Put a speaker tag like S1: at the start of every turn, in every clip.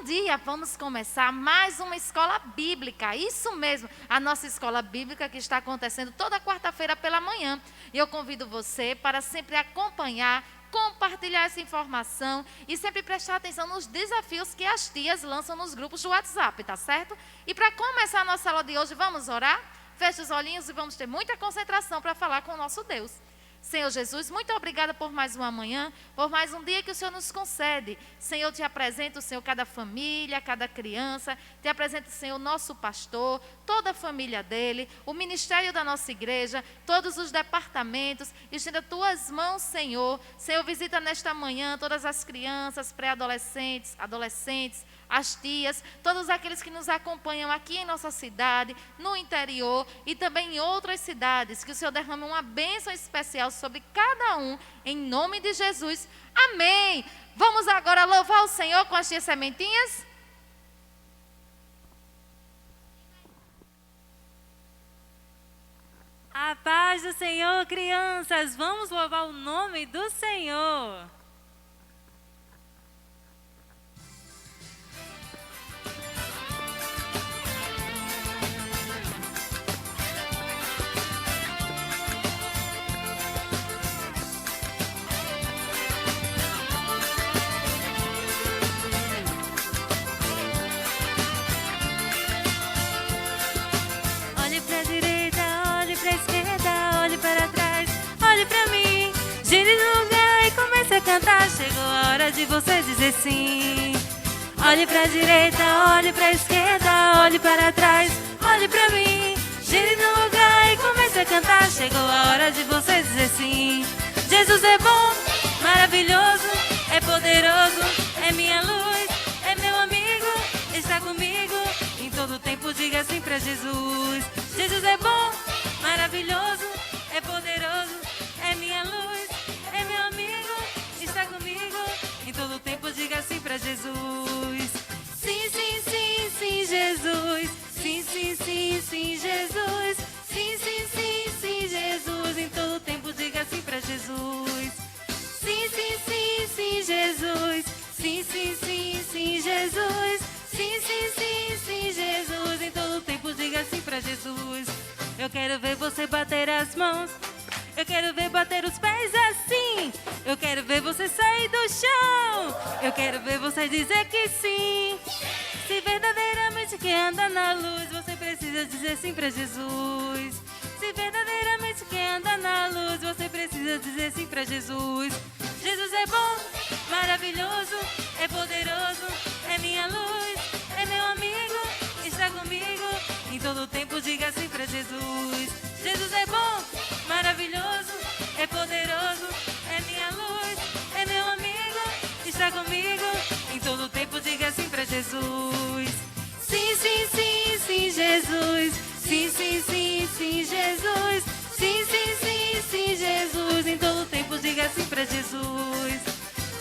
S1: dia vamos começar mais uma escola bíblica, isso mesmo, a nossa escola bíblica que está acontecendo toda quarta-feira pela manhã. E eu convido você para sempre acompanhar, compartilhar essa informação e sempre prestar atenção nos desafios que as tias lançam nos grupos do WhatsApp, tá certo? E para começar a nossa aula de hoje, vamos orar? Feche os olhinhos e vamos ter muita concentração para falar com o nosso Deus. Senhor Jesus, muito obrigada por mais uma manhã, por mais um dia que o Senhor nos concede. Senhor, eu te apresento, Senhor, cada família, cada criança, te apresento, Senhor, o nosso pastor, toda a família dele, o ministério da nossa igreja, todos os departamentos, estenda tuas mãos, Senhor. Senhor, visita nesta manhã todas as crianças, pré-adolescentes, adolescentes, as tias, todos aqueles que nos acompanham aqui em nossa cidade, no interior e também em outras cidades, que o Senhor derrame uma bênção especial sobre cada um, em nome de Jesus. Amém! Vamos agora louvar o Senhor com as tias sementinhas?
S2: A paz do Senhor, crianças, vamos louvar o nome do Senhor. Olhe pra direita, olhe pra esquerda, olhe para trás, olhe pra mim. Gire no lugar e comece a cantar. Chegou a hora de você dizer sim. Olhe pra direita, olhe pra esquerda, olhe para trás, olhe pra mim. Gire no lugar e comece a cantar. Chegou a hora de você dizer sim. Jesus é bom, maravilhoso, é poderoso, é minha luz, é meu amigo, está comigo. Em todo tempo diga sim pra Jesus. Jesus é bom, maravilhoso, é poderoso, é minha luz, é meu amigo, está comigo. Em todo tempo diga sim pra Jesus. Sim, sim, sim, sim, Jesus. Sim, sim, sim, sim, Jesus. Sim, sim, sim, sim, Jesus. Em todo tempo diga sim pra Jesus. Sim, sim, sim, sim, Jesus. Sim, sim, sim, sim, Jesus. Sim, sim, sim, sim, Jesus. Em todo tempo diga sim pra Jesus. Eu quero ver você bater as mãos. Eu quero ver bater os pés assim. Eu quero ver você sair do chão. Eu quero ver você dizer que sim. Se verdadeiramente quer andar na luz, você precisa dizer sim pra Jesus. Se verdadeiramente quer andar na luz, você precisa dizer sim pra Jesus. Jesus é bom, maravilhoso, é poderoso, é minha luz, é meu amigo, está comigo. Em todo tempo diga sim pra Jesus. Jesus é bom, maravilhoso, é poderoso, é minha luz, é meu amigo, está comigo. Em todo tempo diga sim pra Jesus. Sim, sim, sim, sim, Jesus. Sim, sim, sim, sim, Jesus. Sim, sim, sim, sim, Jesus. Em todo tempo diga sim pra Jesus.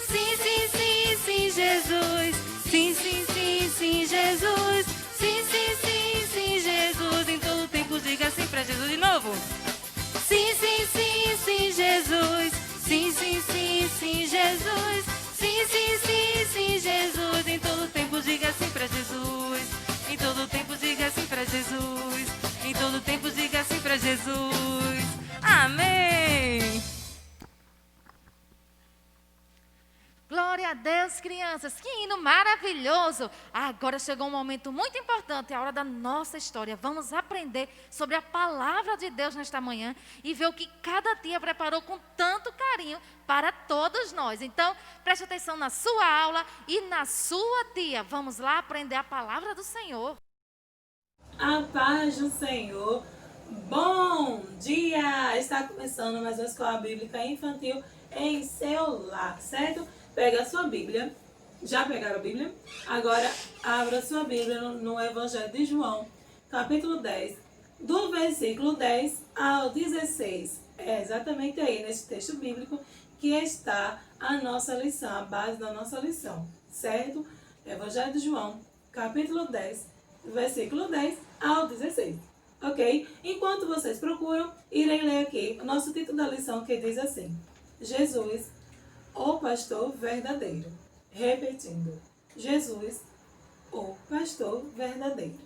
S2: Sim, sim, sim, sim, Jesus. Sim, sim, sim, sim, Jesus. Sim, sim, sim, sim, Jesus. Em todo tempo diga sim pra Jesus. De novo. Sim, sim, sim, sim, Jesus. Sim, sim, sim, sim, Jesus. Sim, sim, sim, sim, Jesus. Em todo tempo diga sim pra Jesus. Em todo tempo diga sim pra Jesus. Em todo tempo diga sim pra Jesus. Amém.
S1: Glória a Deus, crianças, que hino maravilhoso! Agora chegou um momento muito importante, a hora da nossa história. Vamos aprender sobre a palavra de Deus nesta manhã e ver o que cada tia preparou com tanto carinho para todos nós. Então, preste atenção na sua aula e na sua tia. Vamos lá aprender a palavra do Senhor.
S3: A paz do Senhor. Bom dia! Está começando mais uma escola bíblica infantil em seu lar, certo? Pega a sua Bíblia. Já pegaram a Bíblia? Agora abra sua Bíblia no Evangelho de João, capítulo 10, do versículo 10 ao 16. É exatamente aí nesse texto bíblico que está a nossa lição, a base da nossa lição, certo? Evangelho de João, capítulo 10, do versículo 10 ao 16. Ok? Enquanto vocês procuram, irei ler aqui o nosso título da lição que diz assim: Jesus, o pastor verdadeiro. Repetindo: Jesus, o pastor verdadeiro.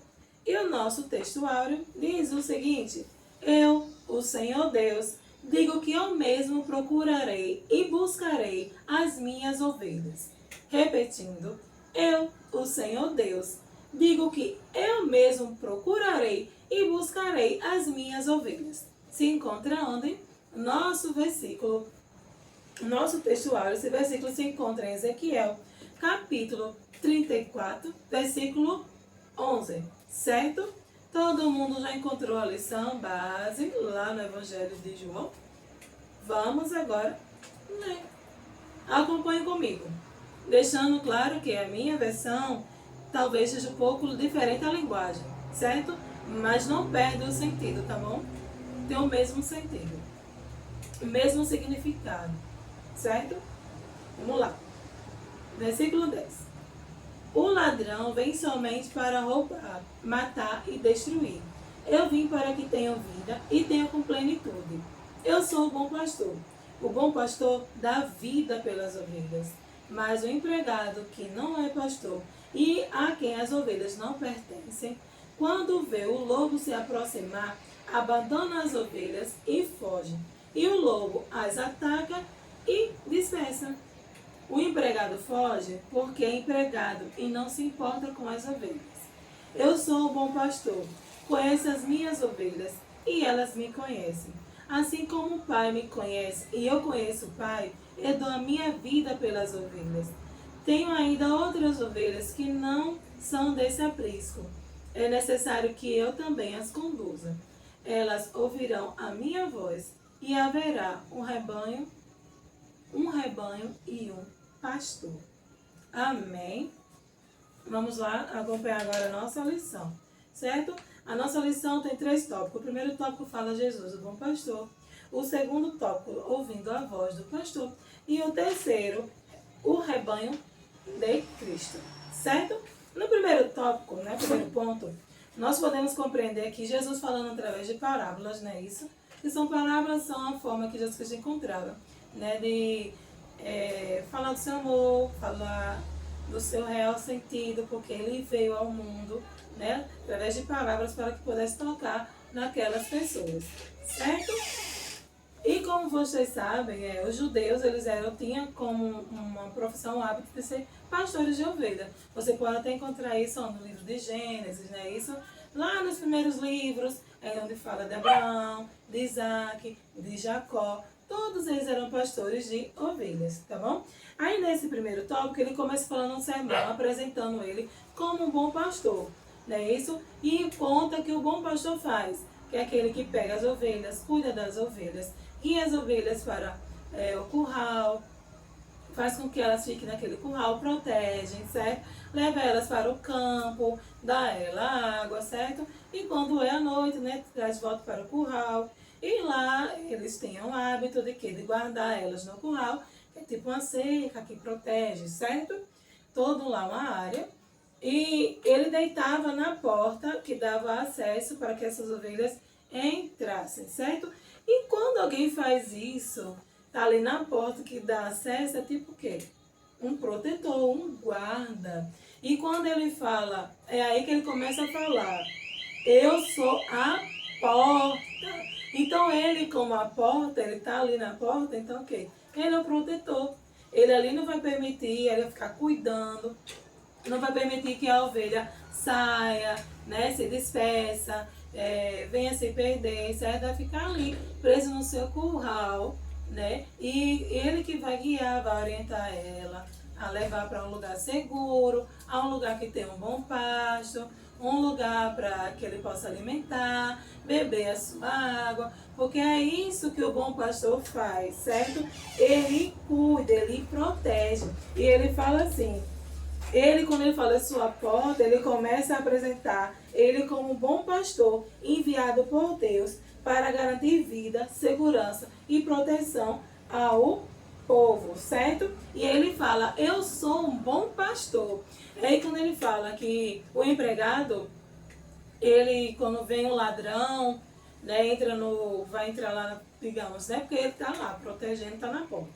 S3: E o nosso texto áureo diz o seguinte: eu, o Senhor Deus, digo que eu mesmo procurarei e buscarei as minhas ovelhas. Repetindo, eu, o Senhor Deus, digo que eu mesmo procurarei e buscarei as minhas ovelhas. Se encontra onde? Nosso texto áureo, esse versículo se encontra em Ezequiel, capítulo 34, versículo 11, certo? Todo mundo já encontrou a lição base lá no Evangelho de João? Vamos agora ler. Acompanhe comigo, deixando claro que a minha versão talvez seja um pouco diferente a linguagem, certo? Mas não perde o sentido, tá bom? Tem o mesmo sentido, o mesmo significado, certo? Vamos lá. Versículo 10. O ladrão vem somente para roubar, matar e destruir. Eu vim para que tenham vida e tenham com plenitude. Eu sou o bom pastor. O bom pastor dá vida pelas ovelhas. Mas o empregado que não é pastor e a quem as ovelhas não pertencem, quando vê o lobo se aproximar, abandona as ovelhas e foge. E o lobo as ataca e dispersa. O empregado foge porque é empregado e não se importa com as ovelhas. Eu sou o bom pastor, conheço as minhas ovelhas e elas me conhecem. Assim como o Pai me conhece e eu conheço o Pai, eu dou a minha vida pelas ovelhas. Tenho ainda outras ovelhas que não são desse aprisco. É necessário que eu também as conduza. Elas ouvirão a minha voz e haverá um rebanho e um pastor. Amém? Vamos lá acompanhar agora a nossa lição, certo? A nossa lição tem 3 tópicos. O primeiro tópico fala Jesus, o bom pastor. O segundo tópico, ouvindo a voz do pastor. E o terceiro, o rebanho de Cristo, certo? No primeiro tópico, né, primeiro ponto, nós podemos compreender que Jesus falando através de parábolas, não é isso? Que são parábolas, são a forma que Jesus Cristo encontrava, né, de falar do seu amor, falar do seu real sentido, porque ele veio ao mundo, né, através de palavras para que pudesse tocar naquelas pessoas, certo? E como vocês sabem, os judeus tinham como uma profissão o hábito de ser pastores de ovelha. Você pode até encontrar isso no livro de Gênesis, né? Isso lá nos primeiros livros, onde fala de Abraão, de Isaac, de Jacó. Todos eles eram pastores de ovelhas, tá bom? Aí nesse primeiro tópico ele começa falando um sermão, apresentando ele como um bom pastor, não é isso? E conta que o bom pastor faz, que é aquele que pega as ovelhas, cuida das ovelhas, guia as ovelhas para o curral, faz com que elas fiquem naquele curral, protegem, certo? Leva elas para o campo, dá a ela água, certo? E quando é à noite, né, traz de volta para o curral. E lá eles têm o hábito de quê? De guardar elas no curral, que é tipo uma cerca que protege, certo? Todo lá uma área. E ele deitava na porta que dava acesso para que essas ovelhas entrassem, certo? E quando alguém faz isso, tá ali na porta que dá acesso, é tipo o quê? Um protetor, um guarda. E quando ele fala, é aí que ele começa a falar: eu sou a porta. Então ele, como a porta, ele tá ali na porta, então o quê? Ele é o protetor. Ele ali não vai permitir, ele vai ficar cuidando, não vai permitir que a ovelha saia, né, se dispersa, venha se perder, certo? Vai ficar ali, preso no seu curral, né? E ele que vai guiar, vai orientar ela a levar para um lugar seguro, a um lugar que tem um bom pasto, um lugar para que ele possa alimentar, beber a sua água, porque é isso que o bom pastor faz, certo? Ele cuida, ele protege. E ele fala assim, quando ele fala sua porta, ele começa a apresentar ele como um bom pastor enviado por Deus para garantir vida, segurança e proteção ao povo, certo? E ele fala, eu sou um bom pastor. Aí quando ele fala que o empregado, ele quando vem um ladrão, né, vai entrar lá, digamos, né, porque ele está lá protegendo, está na porta.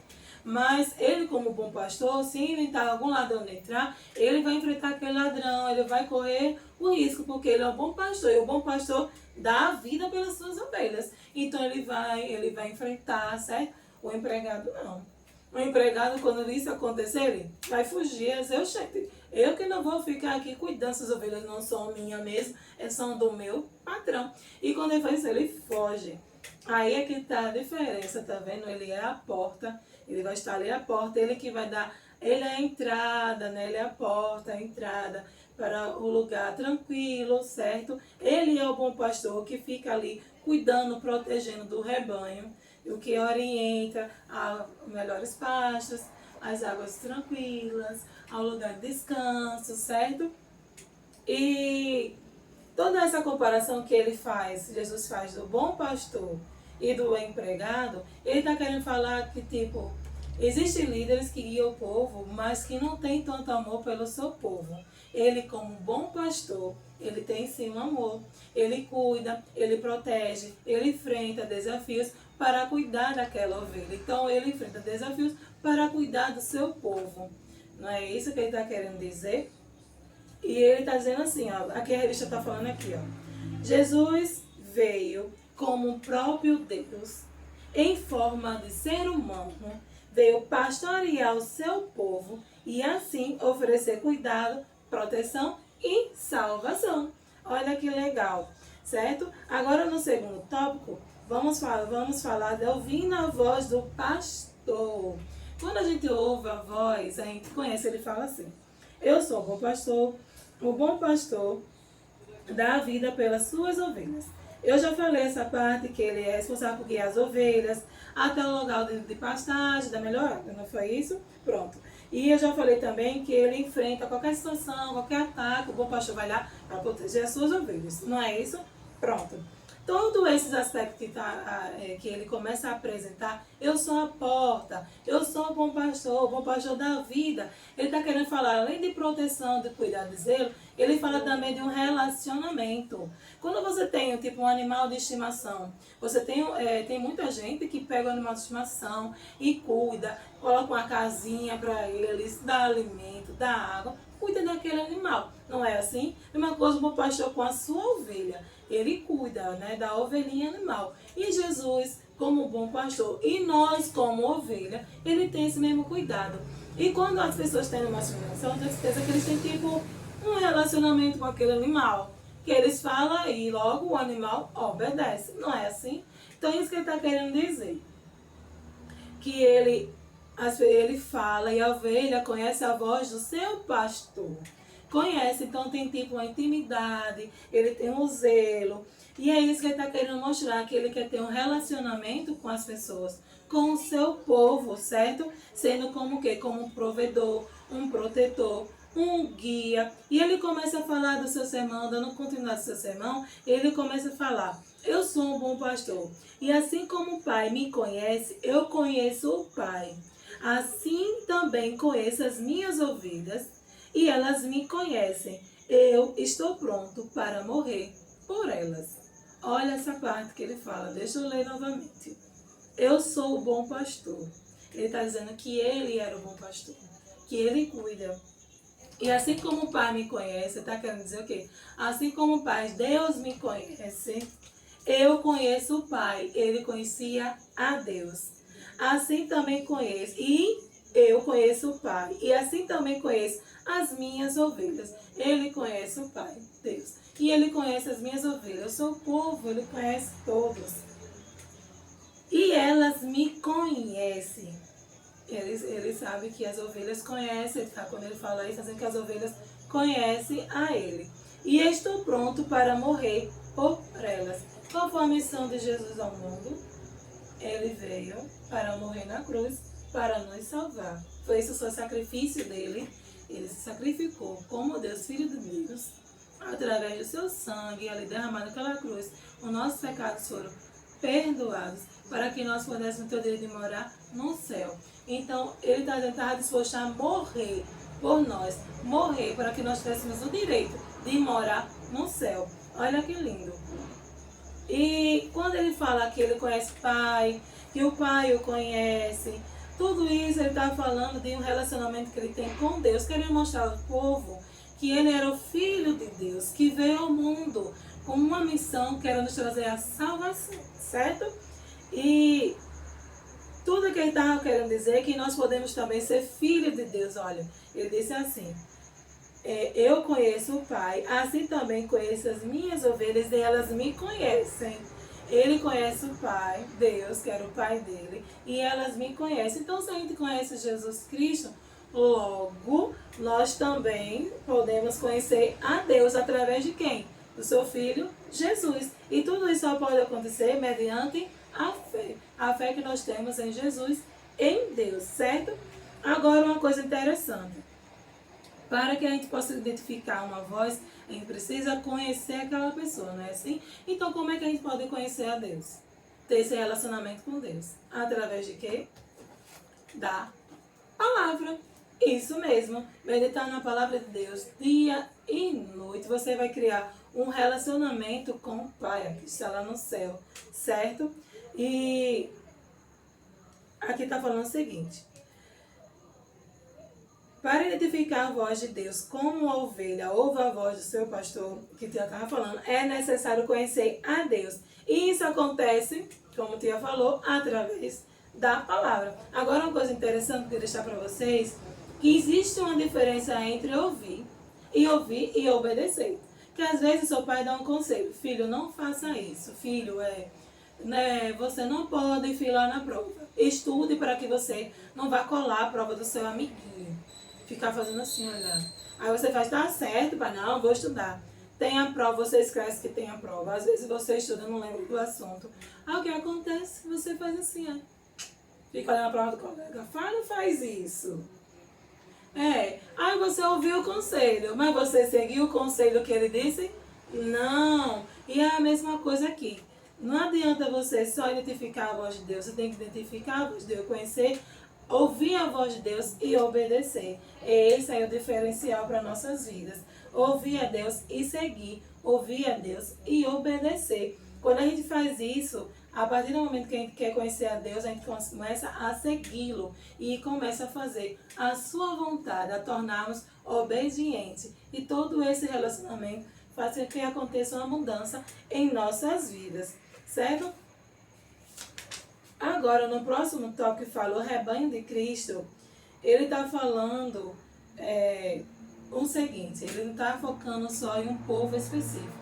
S3: Mas ele, como bom pastor, se inventar algum ladrão entrar, ele vai enfrentar aquele ladrão, ele vai correr o risco, porque ele é um bom pastor, e o bom pastor dá a vida pelas suas ovelhas. Então ele vai enfrentar, certo? O empregado não. O empregado, quando isso acontecer, ele vai fugir, é seu chefe. Eu que não vou ficar aqui cuidando, essas ovelhas não são minhas mesmo, são do meu patrão. E quando ele faz isso, ele foge. Aí é que está a diferença, tá vendo? Ele é a porta, ele vai estar ali à porta, ele que vai dar, ele é a entrada, né? Ele é a porta, a entrada para o lugar tranquilo, certo? Ele é o bom pastor que fica ali cuidando, protegendo do rebanho, o que orienta a melhores pastos, as águas tranquilas, ao lugar de descanso, certo? E toda essa comparação que ele faz, Jesus faz do bom pastor e do empregado, ele está querendo falar que, tipo, existem líderes que guiam o povo, mas que não tem tanto amor pelo seu povo. Ele, como bom pastor, ele tem sim um amor. Ele cuida, ele protege, ele enfrenta desafios para cuidar daquela ovelha. Então, ele enfrenta desafios para cuidar do seu povo. Não é isso que ele está querendo dizer? E ele está dizendo assim, ó, aqui a revista está falando aqui, ó. Jesus veio como o próprio Deus, em forma de ser humano, veio pastorear o seu povo e assim oferecer cuidado, proteção e salvação. Olha que legal, certo? Agora no segundo tópico, vamos falar de ouvindo a voz do pastor. Quando a gente ouve a voz, a gente conhece, ele fala assim: eu sou o bom pastor dá a vida pelas suas ovelhas. Eu já falei essa parte, que ele é responsável por guiar as ovelhas até o lugar de pastagem, da melhor água, não foi isso? Pronto. E eu já falei também que ele enfrenta qualquer situação, qualquer ataque, o bom pastor vai lá para proteger as suas ovelhas, não é isso? Pronto. Todos esses aspectos que ele começa a apresentar, eu sou a porta, eu sou o bom pastor da vida. Ele está querendo falar, além de proteção, de cuidado e zelo, ele fala também de um relacionamento. Quando você tem tipo um animal de estimação, você tem muita gente que pega o animal de estimação e cuida, coloca uma casinha para eles, dá alimento, dá água, cuida daquele animal. Não é assim? Uma coisa, o bom pastor com a sua ovelha, ele cuida, né, da ovelhinha animal. E Jesus, como bom pastor, e nós como ovelha, ele tem esse mesmo cuidado. E quando as pessoas têm uma estimação, eu tenho certeza que eles têm tipo um relacionamento com aquele animal, que eles falam e logo o animal obedece. Não é assim? Então é isso que ele está querendo dizer. Que ele fala e a ovelha conhece a voz do seu pastor. Conhece, então tem tipo uma intimidade, ele tem um zelo. E é isso que ele está querendo mostrar, que ele quer ter um relacionamento com as pessoas, com o seu povo, certo? Sendo como o quê? Como um provedor, um protetor, um guia. E ele começa a falar do seu sermão, dando continuidade do seu sermão, ele começa a falar: eu sou um bom pastor, e assim como o Pai me conhece, eu conheço o Pai. Assim também conheço as minhas ovelhas, e elas me conhecem. Eu estou pronto para morrer por elas. Olha essa parte que ele fala, deixa eu ler novamente. Eu sou o bom pastor. Ele está dizendo que ele era o bom pastor, que ele cuida. E assim como o Pai me conhece, está querendo dizer o quê? Assim como o Pai, Deus me conhece, eu conheço o Pai, ele conhecia a Deus. Assim também conheço, e eu conheço o Pai, e assim também conheço as minhas ovelhas. Ele conhece o Pai, Deus, e ele conhece as minhas ovelhas. Eu sou o povo, ele conhece todos. E elas me conhecem. Ele sabe que as ovelhas conhecem, quando ele fala isso, assim que as ovelhas conhecem a ele. E estou pronto para morrer por elas. Qual foi a missão de Jesus ao mundo? Ele veio para morrer na cruz, para nos salvar. Foi esse o seu sacrifício dele. Ele se sacrificou como Deus, Filho de Deus, através do seu sangue ali derramado naquela cruz. Os nossos pecados foram perdoados, para que nós pudéssemos ter o direito de morar no céu. Então, ele estava disposto a morrer por nós, morrer para que nós tivéssemos o direito de morar no céu. Olha que lindo. E quando ele fala que ele conhece o Pai, que o Pai o conhece, Tudo isso ele está falando de um relacionamento que ele tem com Deus, querendo mostrar ao povo que ele era o Filho de Deus, que veio ao mundo com uma missão, que era nos trazer a salvação, certo? E tudo que ele estava querendo dizer é que nós podemos também ser filhos de Deus. Olha, ele disse assim, eu conheço o Pai, assim também conheço as minhas ovelhas e elas me conhecem. Ele conhece o Pai, Deus, que era o Pai dele, e elas me conhecem. Então, se a gente conhece Jesus Cristo, logo nós também podemos conhecer a Deus através de quem? Do seu Filho, Jesus. E tudo isso só pode acontecer mediante a fé. A fé que nós temos em Jesus, em Deus, certo? Agora, uma coisa interessante. Para que a gente possa identificar uma voz, a gente precisa conhecer aquela pessoa, não é assim? Então, como é que a gente pode conhecer a Deus? Ter esse relacionamento com Deus. Através de quê? Da palavra. Isso mesmo. Meditar na palavra de Deus dia e noite. Você vai criar um relacionamento com o Pai, que está lá no céu, certo? E aqui está falando o seguinte. Para identificar a voz de Deus como uma ovelha ouve a voz do seu pastor, que Tia estava falando, é necessário conhecer a Deus. E isso acontece, como Tia falou, através da palavra. Agora, uma coisa interessante que eu queria deixar para vocês, que existe uma diferença entre ouvir e obedecer. Que às vezes seu pai dá um conselho, filho, não faça isso, filho, você não pode filar na prova. Estude para que você não vá colar a prova do seu amiguinho. Ficar fazendo assim, olhando. Aí você faz, tá certo, pai, não, vou estudar. Tem a prova, você esquece que tem a prova. Às vezes você estuda, não lembra do assunto. Aí o que acontece? Você faz assim, ó. Fica olhando a prova do colega. Não faz isso. Aí você ouviu o conselho, mas você seguiu o conselho que ele disse? Não. E é a mesma coisa aqui. Não adianta você só identificar a voz de Deus. Você tem que identificar a voz de Deus, conhecer, ouvir a voz de Deus e obedecer. Esse é o diferencial para nossas vidas. Ouvir a Deus e seguir. Ouvir a Deus e obedecer. Quando a gente faz isso, a partir do momento que a gente quer conhecer a Deus, a gente começa a segui-lo e começa a fazer a sua vontade, a tornarmos obedientes. E todo esse relacionamento faz com que aconteça uma mudança em nossas vidas, certo? Agora, no próximo tópico que fala o rebanho de Cristo, ele está falando o seguinte, ele não está focando só em um povo específico.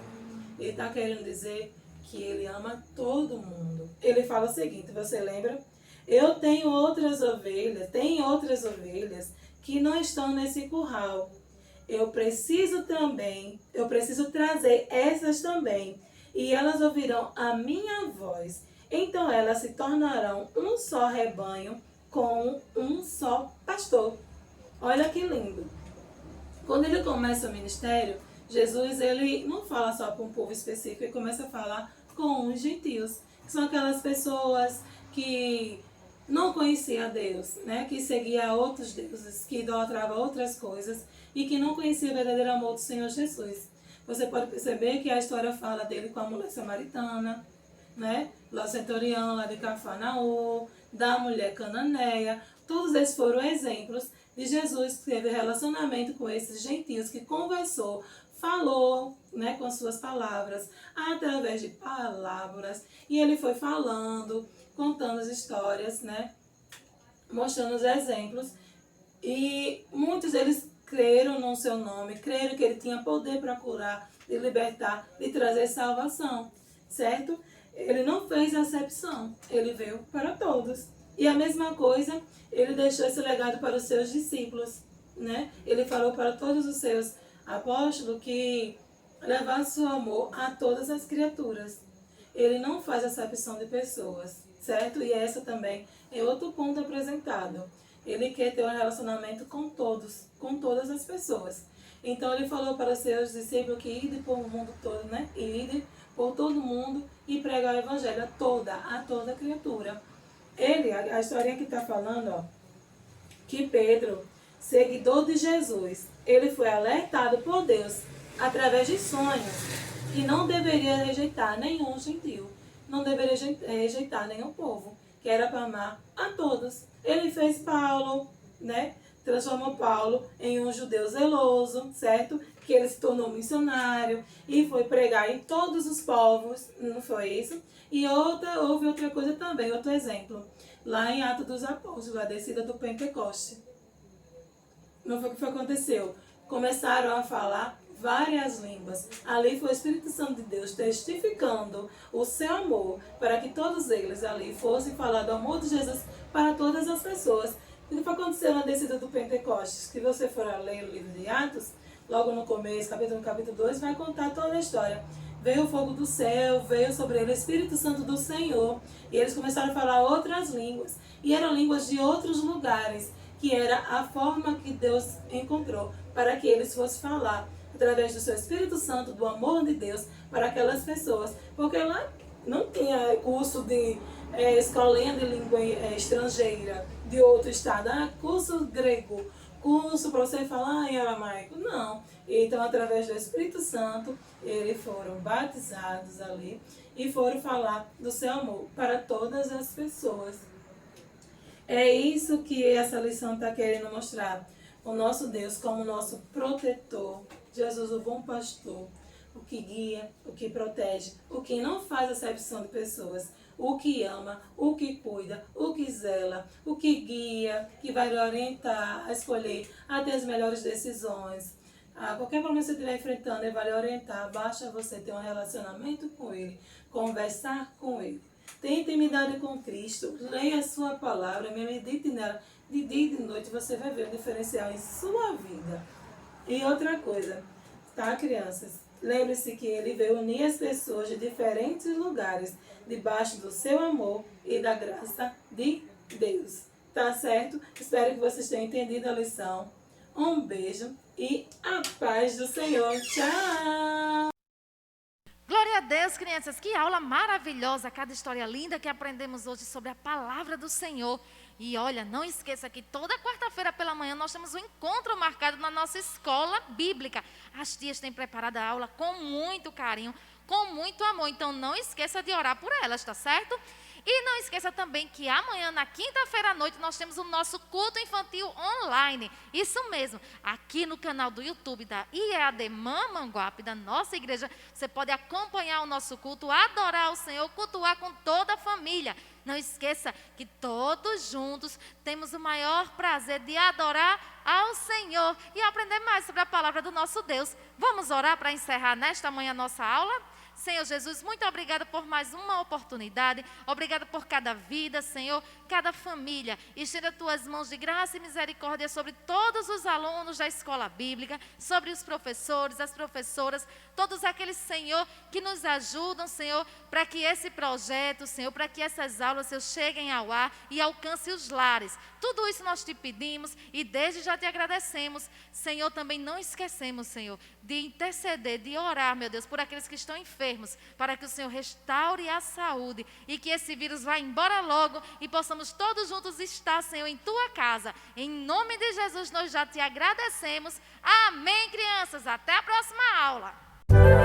S3: Ele está querendo dizer que ele ama todo mundo. Ele fala o seguinte, você lembra? Eu tenho outras ovelhas, que não estão nesse curral. Eu preciso trazer essas também, e elas ouvirão a minha voz. Então elas se tornarão um só rebanho com um só pastor. Olha que lindo. Quando ele começa o ministério, Jesus ele não fala só para um povo específico, ele começa a falar com os gentios, que são aquelas pessoas que não conheciam a Deus, né? Que seguia outros deuses, que idolatrava outras coisas e que não conhecia o verdadeiro amor do Senhor Jesus. Você pode perceber que a história fala dele com a mulher samaritana, né? Lá centurião, lá de Cafarnaum, da mulher cananeia. Todos esses foram exemplos de Jesus que teve relacionamento com esses gentios, que conversou, falou, né, com as suas palavras, através de palavras, e ele foi falando, contando as histórias, né, mostrando os exemplos, e muitos deles creram no seu nome, creram que ele tinha poder para curar, de libertar, de trazer salvação, certo? Ele não fez acepção, ele veio para todos. E a mesma coisa, ele deixou esse legado para os seus discípulos, né? Ele falou para todos os seus apóstolos que levasse o amor a todas as criaturas. Ele não faz acepção de pessoas, certo? E essa também é outro ponto apresentado. Ele quer ter um relacionamento com todos, com todas as pessoas. Então ele falou para os seus discípulos que ide por o mundo todo, né? Ide por todo mundo e pregar o evangelho a toda criatura. A historinha que está falando, ó, que Pedro, seguidor de Jesus, ele foi alertado por Deus através de sonhos que não deveria rejeitar nenhum gentil, não deveria rejeitar nenhum povo, que era para amar a todos. Ele fez Paulo, né? Transformou Paulo em um judeu zeloso, certo? Que ele se tornou missionário e foi pregar em todos os povos, não foi isso? E houve outra coisa também, outro exemplo. Lá em Atos dos Apóstolos, a descida do Pentecoste. Não foi o que aconteceu? Começaram a falar várias línguas. Ali foi o Espírito Santo de Deus testificando o seu amor para que todos eles ali fossem falar do amor de Jesus para todas as pessoas. E o que aconteceu na descida do Pentecostes? Se você for ler o livro de Atos, logo no começo, capítulo 2, vai contar toda a história. Veio o fogo do céu, veio sobre ele o Espírito Santo do Senhor, e eles começaram a falar outras línguas, e eram línguas de outros lugares, que era a forma que Deus encontrou para que eles fossem falar, através do seu Espírito Santo, do amor de Deus, para aquelas pessoas. Porque lá não tinha curso de escolinha de língua estrangeira de outro estado, curso grego, curso para você falar em aramaico. Não. Então, através do Espírito Santo, eles foram batizados ali e foram falar do seu amor para todas as pessoas. É isso que essa lição está querendo mostrar. O nosso Deus como nosso protetor, Jesus o bom pastor, o que guia, o que protege, o que não faz acepção de pessoas, o que ama, o que cuida, o que zela, o que guia, que vai lhe orientar a escolher, a ter as melhores decisões. Qualquer problema que você estiver enfrentando, ele vai lhe orientar. Basta você ter um relacionamento com ele, conversar com ele. Tenha intimidade com Cristo, leia a sua palavra, medite nela de dia e de noite, você vai ver o diferencial em sua vida. E outra coisa, tá, crianças? Lembre-se que ele veio unir as pessoas de diferentes lugares, debaixo do seu amor e da graça de Deus. Tá certo? Espero que vocês tenham entendido a lição. Um beijo e a paz do Senhor. Tchau!
S1: Glória a Deus, crianças, que aula maravilhosa, cada história linda que aprendemos hoje sobre a palavra do Senhor. E olha, não esqueça que toda quarta-feira pela manhã nós temos um encontro marcado na nossa escola bíblica. As tias têm preparado a aula com muito carinho, com muito amor, então não esqueça de orar por elas, tá certo? E não esqueça também que amanhã, na quinta-feira à noite, nós temos o nosso culto infantil online. Isso mesmo, aqui no canal do YouTube da IEAD Mamanguape, da nossa igreja, você pode acompanhar o nosso culto, adorar o Senhor, cultuar com toda a família. Não esqueça que todos juntos temos o maior prazer de adorar ao Senhor e aprender mais sobre a palavra do nosso Deus. Vamos orar para encerrar nesta manhã nossa aula? Senhor Jesus, muito obrigada por mais uma oportunidade, obrigada por cada vida, Senhor, cada família. Estenda tuas mãos de graça e misericórdia sobre todos os alunos da escola bíblica, sobre os professores, as professoras, todos aqueles, Senhor, que nos ajudam, Senhor, para que esse projeto, Senhor, para que essas aulas, Senhor, cheguem ao ar e alcancem os lares. Tudo isso nós te pedimos e desde já te agradecemos. Senhor, também não esquecemos, Senhor, de interceder, de orar, meu Deus, por aqueles que estão enfermos, para que o Senhor restaure a saúde e que esse vírus vá embora logo e possamos todos juntos estar, Senhor, em tua casa. Em nome de Jesus, nós já te agradecemos. Amém, crianças. Até a próxima aula.